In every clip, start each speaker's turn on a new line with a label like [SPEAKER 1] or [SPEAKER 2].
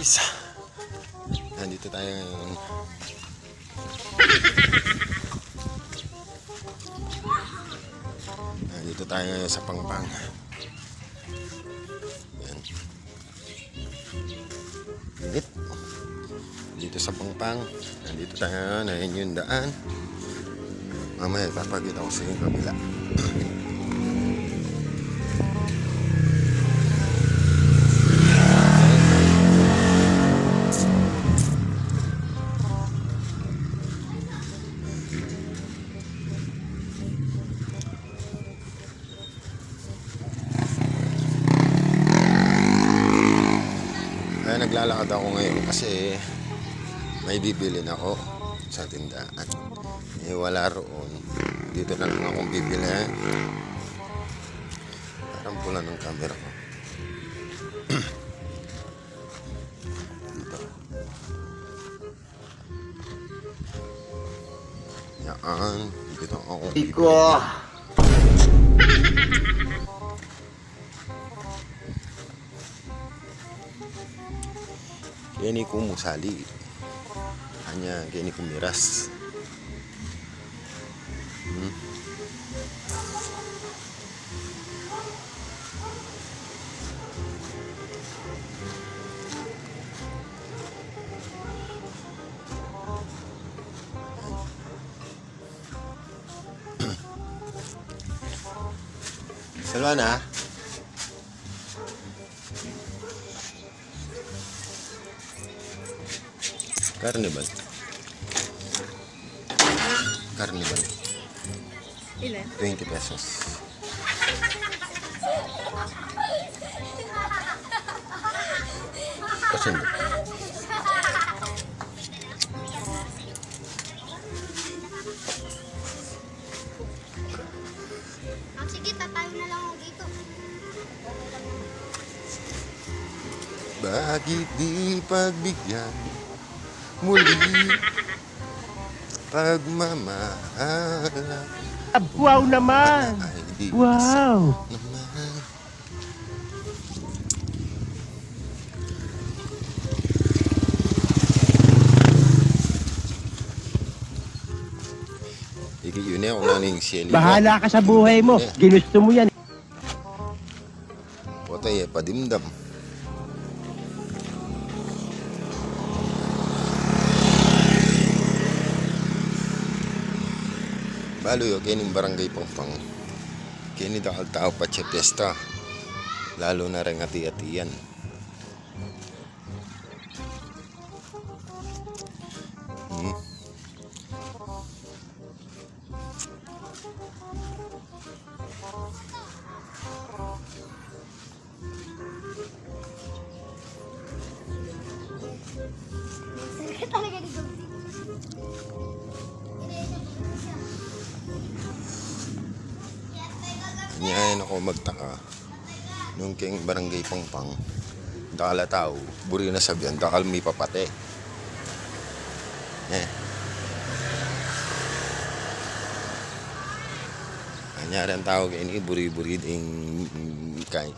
[SPEAKER 1] guys, nandito tayo ngayon. Nandito tayo ngayon sa Pangpang. Yan. Init. Dito sa Pangpang. Nandito tayo ngayon. Ayan yung daan. Mamaya papagita ko sa yung kabila. Kaya naglalakad ako ngayon kasi may bibilin ako sa tindahan. Eh wala roon. Dito na lang akong bibili. Parang pula ng camera ko. Dito. Yan. Dito akong bibili. Gini ko musali. Hanya gini ko miras. Salwana. Carnival. Carnival.
[SPEAKER 2] Ilan?
[SPEAKER 1] 20 pesos. Kasi
[SPEAKER 2] sige, tatayo na lang ako dito.
[SPEAKER 1] bakit di pagbigyan muli pagmamahal?
[SPEAKER 3] Wow naman! Wow!
[SPEAKER 1] Naman. Iki yun eh, kung naning siya nito.
[SPEAKER 3] Bahala ka sa buhay mo. Ginusto mo yan.
[SPEAKER 1] Potay eh, padimdam. Balo yo, kining barangay Pangpang. Kini dakal tao pa siya piyesta. Lalo na rin ati-atiyan.
[SPEAKER 2] Talaga dito.
[SPEAKER 1] Ngayon ako magtaka. Nung king barangay Pangpang. Dakala tao, buri na sabihan, dakal may papate. Kanyari ang tawag ini, buri-buri ding kain.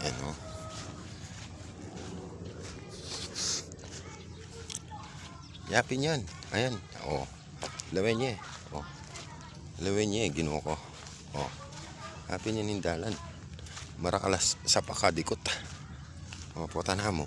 [SPEAKER 1] Ano? Yapin yan. Ayan. Oh. Lawin niya. Oh. Lawin niya. Ginawa ko. Oh. Yapin niya nindalan. Marakalas sa pakadikot. Oh, puta na mo.